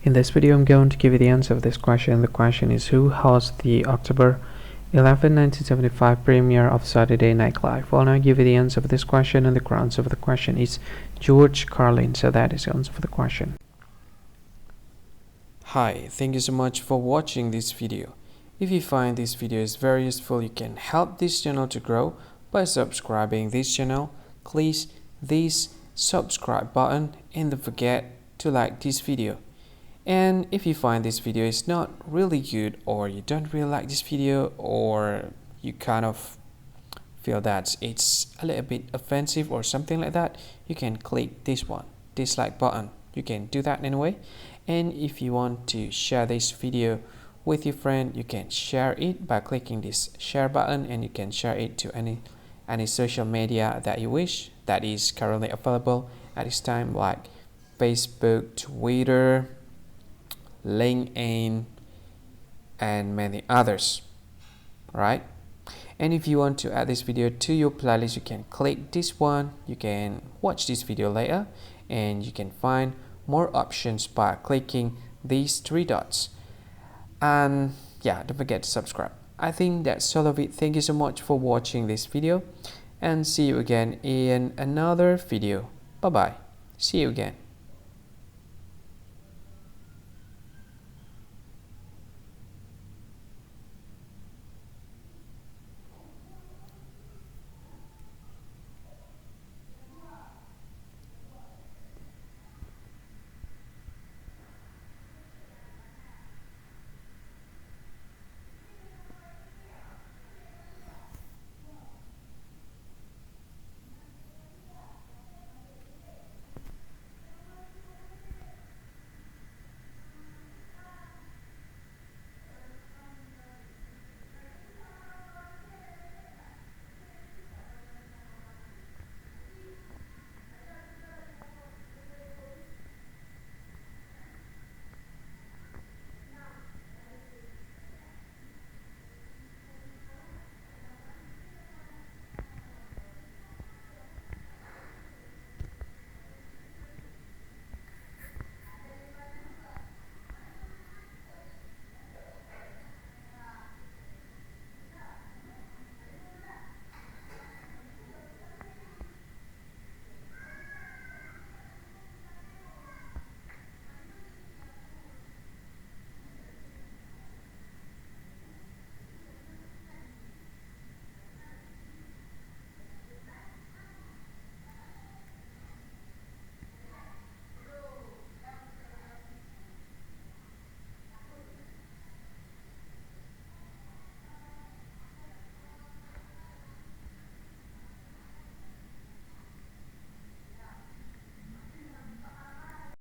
In this video, I'm going to give you the answer of this question. The question is, who hosts the October 11, 1975 premiere of Saturday Night Live? Well, now I give you the answer of this question, and the answer of the question is George Carlin. So that is the answer for the question. Hi, thank you so much for watching this video. If you find this video is very useful, you can help this channel to grow by subscribing this channel. Please this subscribe button and don't forget to like this video. And if you find this video is not really good, or you don't really like this video, or you kind of feel that it's a little bit offensive or something like that, you can click this one, dislike button. You can do that anyway. And if you want to share this video with your friend, you can share it by clicking this share button, and you can share it to any social media that you wish that is currently available at this time, like Facebook, Twitter, LinkedIn, and many others, right? And if you want to add this video to your playlist, you can click this one. You can watch this video later, and you can find more options by clicking these three dots. And yeah, don't forget to subscribe. I think that's all of it. Thank you so much for watching this video, and see you again in another video. Bye bye. See you again.